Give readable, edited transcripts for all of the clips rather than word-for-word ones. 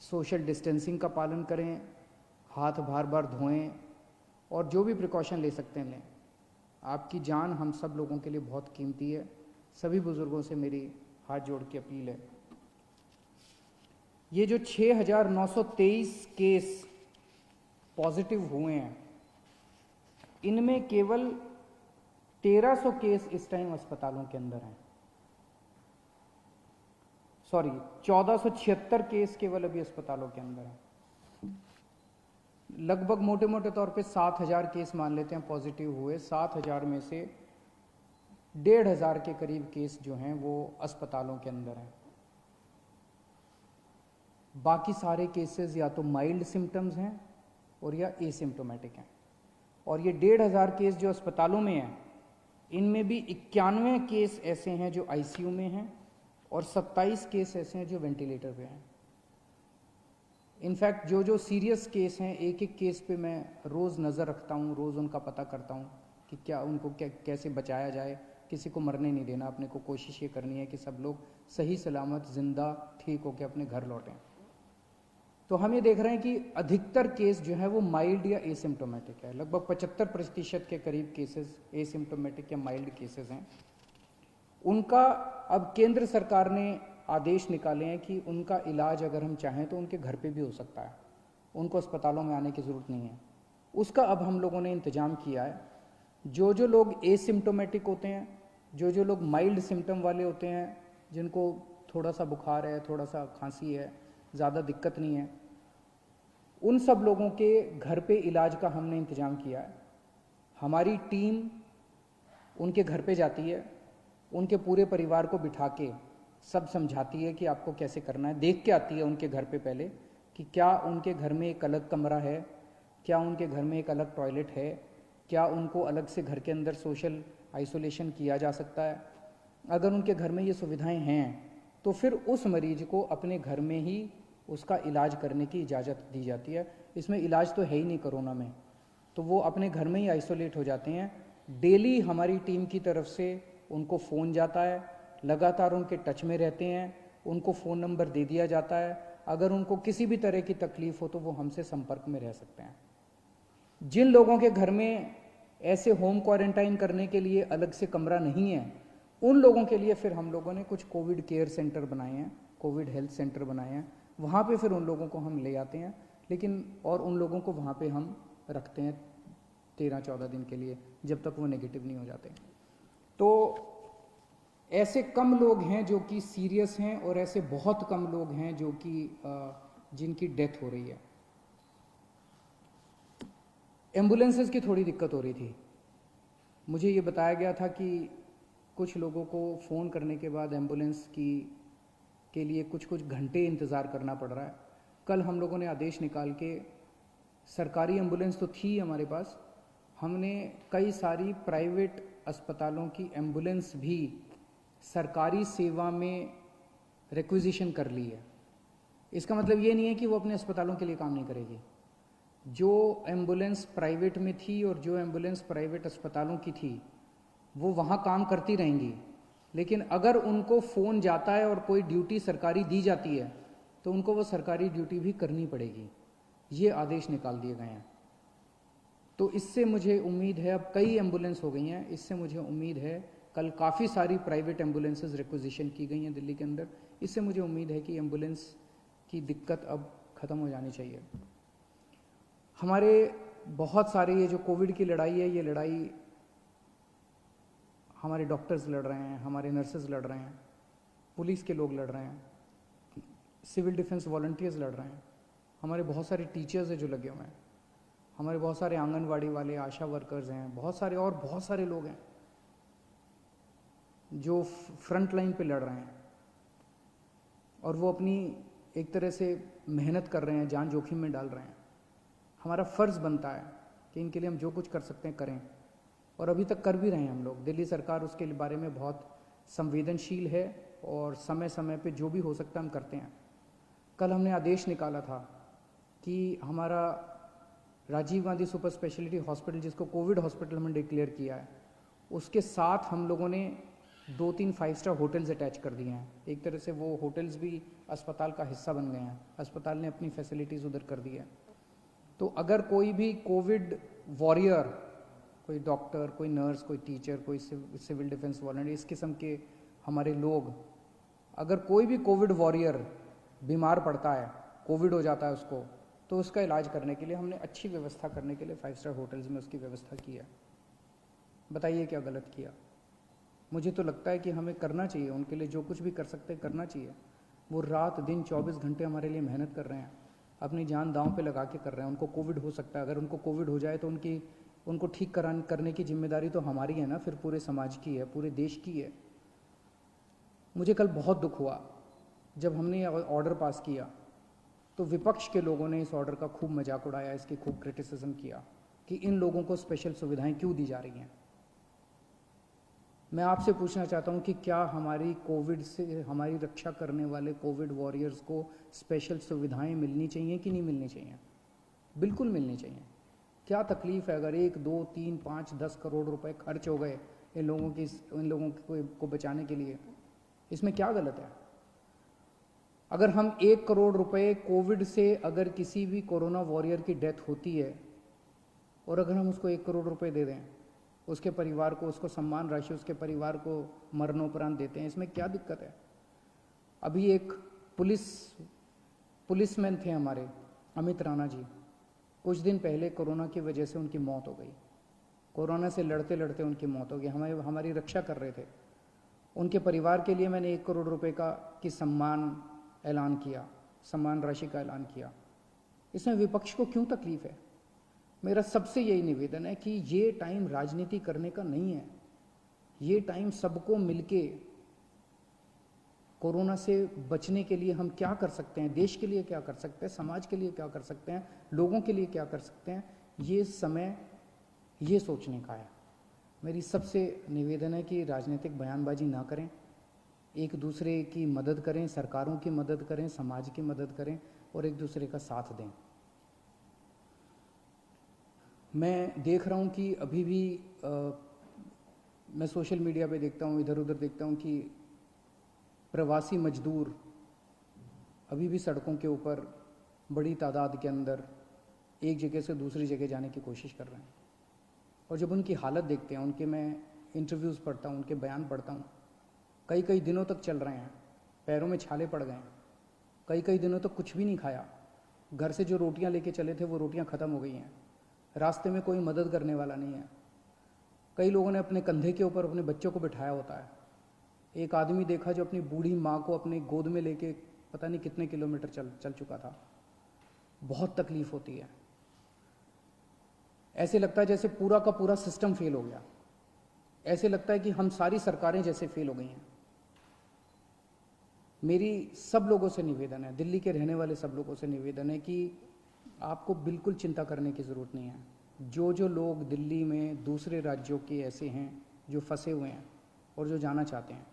Social distancing का पालन करें, हाथ बार बार धोएं और जो भी प्रिकॉशन ले सकते हैं लें। आपकी जान हम सब लोगों के लिए बहुत कीमती है। सभी बुजुर्गों से मेरी हाथ जोड़ के अपील है। ये जो 6,923 केस पॉजिटिव हुए हैं, इनमें केवल 1300 केस इस टाइम अस्पतालों के अंदर हैं। 1476 केस केवल अभी अस्पतालों के अंदर हैं। लगभग मोटे मोटे तौर पे 7,000 केस मान लेते हैं पॉजिटिव हुए। 7,000 में से 1,500 के करीब केस जो हैं वो अस्पतालों के अंदर हैं। बाकी सारे केसेस या तो माइल्ड सिम्टम्स हैं और या एसिम्टोमेटिक हैं। और ये 1,500 केस जो अस्पतालों में हैं, इनमें भी 91 केस ऐसे हैं जो आईसीयू में हैं और 27 केस ऐसे हैं जो वेंटिलेटर पे हैं। इनफैक्ट जो सीरियस केस हैं, एक एक केस पे मैं रोज़ नज़र रखता हूँ, रोज़ उनका पता करता हूँ कि क्या उनको कैसे बचाया जाए। किसी को मरने नहीं देना, अपने को कोशिश ये करनी है कि सब लोग सही सलामत जिंदा ठीक होकर अपने घर लौटें। तो हम ये देख रहे हैं कि अधिकतर केस जो है वो माइल्ड या एसिम्टोमेटिक है। लगभग 75% के करीब केसेस एसिम्टोमेटिक या माइल्ड केसेस हैं। उनका अब केंद्र सरकार ने आदेश निकाले हैं कि उनका इलाज अगर हम चाहें तो उनके घर पे भी हो सकता है, उनको अस्पतालों में आने की ज़रूरत नहीं है। उसका अब हम लोगों ने इंतजाम किया है। जो लोग एसिम्टोमेटिक होते हैं, जो लोग माइल्ड सिम्टम वाले होते हैं, जिनको थोड़ा सा बुखार है, थोड़ा सा खांसी है, ज़्यादा दिक्कत नहीं है, उन सब लोगों के घर पे इलाज का हमने इंतज़ाम किया है। हमारी टीम उनके घर पे जाती है, उनके पूरे परिवार को बिठा के सब समझाती है कि आपको कैसे करना है। देख के आती है उनके घर पे पहले कि क्या उनके घर में एक अलग कमरा है, क्या उनके घर में एक अलग टॉयलेट है, क्या उनको अलग से घर के अंदर सोशल आइसोलेशन किया जा सकता है। अगर उनके घर में ये सुविधाएं हैं तो फिर उस मरीज को अपने घर में ही उसका इलाज करने की इजाज़त दी जाती है। इसमें इलाज तो है ही नहीं कोरोना में, तो वो अपने घर में ही आइसोलेट हो जाते हैं। डेली हमारी टीम की तरफ से उनको फ़ोन जाता है, लगातार उनके टच में रहते हैं, उनको फ़ोन नंबर दे दिया जाता है। अगर उनको किसी भी तरह की तकलीफ़ हो तो वो हमसे संपर्क में रह सकते हैं। जिन लोगों के घर में ऐसे होम क्वारंटाइन करने के लिए अलग से कमरा नहीं है, उन लोगों के लिए फिर हम लोगों ने कुछ कोविड केयर सेंटर बनाए हैं, कोविड हेल्थ सेंटर बनाए हैं। वहाँ पे फिर उन लोगों को हम ले आते हैं, लेकिन और उन लोगों को वहाँ पे हम रखते हैं 13-14 दिन के लिए, जब तक वो नेगेटिव नहीं हो जाते। तो ऐसे कम लोग हैं जो कि सीरियस हैं और ऐसे बहुत कम लोग हैं जो कि जिनकी डेथ हो रही है। एम्बुलेंसेस की थोड़ी दिक्कत हो रही थी। मुझे ये बताया गया था कि कुछ लोगों को फ़ोन करने के बाद एम्बुलेंस के लिए कुछ घंटे इंतज़ार करना पड़ रहा है। कल हम लोगों ने आदेश निकाल के, सरकारी एम्बुलेंस तो थी हमारे पास, हमने कई सारी प्राइवेट अस्पतालों की एम्बुलेंस भी सरकारी सेवा में रिक्विजिशन कर ली है। इसका मतलब ये नहीं है कि वो अपने अस्पतालों के लिए काम नहीं करेगी। जो एम्बुलेंस प्राइवेट में थी और जो एम्बुलेंस प्राइवेट अस्पतालों की थी वो वहाँ काम करती रहेंगी, लेकिन अगर उनको फ़ोन जाता है और कोई ड्यूटी सरकारी दी जाती है तो उनको वो सरकारी ड्यूटी भी करनी पड़ेगी। ये आदेश निकाल दिए गए हैं। तो इससे मुझे उम्मीद है, अब कई एम्बुलेंस हो गई हैं, इससे मुझे उम्मीद है, कल काफ़ी सारी प्राइवेट एम्बुलेंसेस रिक्विजिशन की गई हैं दिल्ली के अंदर, इससे मुझे उम्मीद है कि एम्बुलेंस की दिक्कत अब ख़त्म हो जानी चाहिए। हमारे बहुत सारे ये जो कोविड की लड़ाई है, ये लड़ाई हमारे डॉक्टर्स लड़ रहे हैं, हमारे नर्सेज लड़ रहे हैं, पुलिस के लोग लड़ रहे हैं, सिविल डिफेंस वॉलंटियर्स लड़ रहे हैं, हमारे बहुत सारे टीचर्स हैं जो लगे हुए हैं, हमारे बहुत सारे आंगनवाड़ी वाले, आशा वर्कर्स हैं, बहुत सारे और बहुत सारे लोग हैं जो फ्रंट लाइन पे लड़ रहे हैं और वो अपनी एक तरह से मेहनत कर रहे हैं, जान जोखिम में डाल रहे हैं। हमारा फ़र्ज़ बनता है कि इनके लिए हम जो कुछ कर सकते हैं करें, और अभी तक कर भी रहे हैं हम लोग। दिल्ली सरकार उसके बारे में बहुत संवेदनशील है और समय समय पे जो भी हो सकता है हम करते हैं। कल हमने आदेश निकाला था कि हमारा Rajiv Gandhi super speciality hospital, जिसको कोविड हॉस्पिटल हमने डिक्लेयर किया है, उसके साथ हम लोगों ने 2-3 5 स्टार होटल्स अटैच कर दिए हैं। एक तरह से वो होटल्स भी अस्पताल का हिस्सा बन गए हैं, अस्पताल ने अपनी फैसिलिटीज़ उधर कर दी है। तो अगर कोई भी कोविड वॉरियर, कोई डॉक्टर, कोई नर्स, कोई टीचर, कोई सिविल डिफेंस वॉलंटियर, इस किस्म के हमारे लोग, अगर कोई भी कोविड वॉरियर बीमार पड़ता है, कोविड हो जाता है उसको, तो उसका इलाज करने के लिए हमने अच्छी व्यवस्था करने के लिए 5 स्टार होटल्स में उसकी व्यवस्था की है। बताइए क्या गलत किया? मुझे तो लगता है कि हमें करना चाहिए, उनके लिए जो कुछ भी कर सकते हैं करना चाहिए। वो रात दिन 24 घंटे हमारे लिए मेहनत कर रहे हैं, अपनी जान दांव पे लगा के कर रहे हैं। उनको कोविड हो सकता है, अगर उनको कोविड हो जाए तो उनको ठीक करने की जिम्मेदारी तो हमारी है ना, फिर पूरे समाज की है, पूरे देश की है। मुझे कल बहुत दुख हुआ जब हमने ये ऑर्डर पास किया तो विपक्ष के लोगों ने इस ऑर्डर का खूब मजाक उड़ाया, इसकी खूब क्रिटिसिज्म किया कि इन लोगों को स्पेशल सुविधाएं क्यों दी जा रही हैं। मैं आपसे पूछना चाहता हूं कि क्या हमारी कोविड से हमारी रक्षा करने वाले कोविड वॉरियर्स को स्पेशल सुविधाएं मिलनी चाहिए कि नहीं मिलनी चाहिए? बिल्कुल मिलनी चाहिए। क्या तकलीफ है अगर 1, 2, 3, 5, 10 करोड़ रुपए खर्च हो गए इन लोगों को बचाने के लिए? इसमें क्या गलत है? अगर हम 1 करोड़ रुपए कोविड से, अगर किसी भी कोरोना वॉरियर की डेथ होती है और अगर हम उसको 1 करोड़ रुपए दे दें उसके परिवार को, उसको सम्मान राशि उसके परिवार को मरणोपरांत देते हैं, इसमें क्या दिक्कत है? अभी एक पुलिसमैन थे हमारे, अमित राणा जी, कुछ दिन पहले कोरोना की वजह से उनकी मौत हो गई। कोरोना से लड़ते लड़ते उनकी मौत हो गई। हमारी रक्षा कर रहे थे। उनके परिवार के लिए मैंने 1 करोड़ रुपए की सम्मान राशि का ऐलान किया। इसमें विपक्ष को क्यों तकलीफ है? मेरा सबसे यही निवेदन है कि ये टाइम राजनीति करने का नहीं है। ये टाइम सबको मिलके कोरोना से बचने के लिए हम क्या कर सकते हैं, देश के लिए क्या कर सकते हैं, समाज के लिए क्या कर सकते हैं, लोगों के लिए क्या कर सकते हैं, ये समय ये सोचने का है। मेरी सबसे निवेदन है कि राजनीतिक बयानबाजी ना करें, एक दूसरे की मदद करें, सरकारों की मदद करें, समाज की मदद करें और एक दूसरे का साथ दें। मैं देख रहा हूँ कि अभी भी मैं सोशल मीडिया पे देखता हूँ, इधर उधर देखता हूँ कि प्रवासी मजदूर अभी भी सड़कों के ऊपर बड़ी तादाद के अंदर एक जगह से दूसरी जगह जाने की कोशिश कर रहे हैं। और जब उनकी हालत देखते हैं, उनके मैं इंटरव्यूज़ पढ़ता हूँ, उनके बयान पढ़ता हूँ, कई दिनों तक चल रहे हैं, पैरों में छाले पड़ गए हैं, कई दिनों तक कुछ भी नहीं खाया, घर से जो रोटियां लेके चले थे वो रोटियां ख़त्म हो गई हैं, रास्ते में कोई मदद करने वाला नहीं है। कई लोगों ने अपने कंधे के ऊपर अपने बच्चों को बिठाया होता है। एक आदमी देखा जो अपनी बूढ़ी माँ को अपने गोद में लेके पता नहीं कितने किलोमीटर चल चुका था। बहुत तकलीफ होती है। ऐसे लगता है जैसे पूरा का पूरा सिस्टम फेल हो गया, ऐसे लगता है कि हम सारी सरकारें जैसे फेल हो गई हैं। मेरी सब लोगों से निवेदन है, दिल्ली के रहने वाले सब लोगों से निवेदन है कि आपको बिल्कुल चिंता करने की ज़रूरत नहीं है। जो लोग दिल्ली में दूसरे राज्यों के ऐसे हैं जो फंसे हुए हैं और जो जाना चाहते हैं,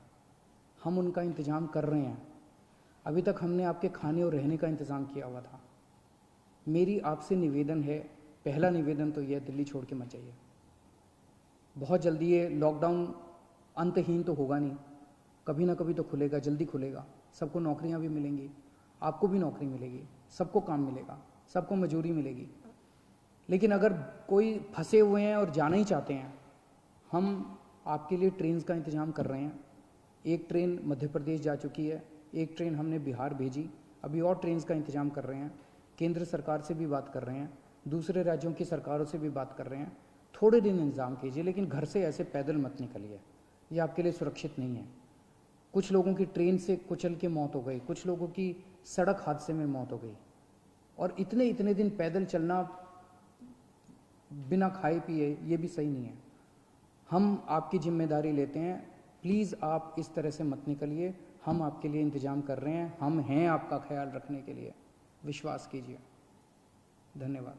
हम उनका इंतज़ाम कर रहे हैं। अभी तक हमने आपके खाने और रहने का इंतज़ाम किया हुआ था। मेरी आपसे निवेदन है, पहला निवेदन तो यह, दिल्ली छोड़ के मत जाइए। बहुत जल्दी ये लॉकडाउन अंतहीन तो होगा नहीं, कभी ना कभी तो खुलेगा, जल्दी खुलेगा, सबको नौकरियां भी मिलेंगी, आपको भी नौकरी मिलेगी, सबको काम मिलेगा, सबको मजदूरी मिलेगी। लेकिन अगर कोई फंसे हुए हैं और जाना ही चाहते हैं, हम आपके लिए ट्रेन का इंतज़ाम कर रहे हैं। एक ट्रेन मध्य प्रदेश जा चुकी है, एक ट्रेन हमने बिहार भेजी, अभी और ट्रेन का इंतज़ाम कर रहे हैं। केंद्र सरकार से भी बात कर रहे हैं, दूसरे राज्यों की सरकारों से भी बात कर रहे हैं। थोड़े दिन इंतज़ाम कीजिए, लेकिन घर से ऐसे पैदल मत निकलिए, ये आपके लिए सुरक्षित नहीं है। कुछ लोगों की ट्रेन से कुचल के मौत हो गई, कुछ लोगों की सड़क हादसे में मौत हो गई, और इतने दिन पैदल चलना बिना खाए पिए, ये भी सही नहीं है। हम आपकी जिम्मेदारी लेते हैं, प्लीज़ आप इस तरह से मत निकलिए। हम आपके लिए इंतज़ाम कर रहे हैं, हम हैं आपका ख्याल रखने के लिए, विश्वास कीजिए। धन्यवाद।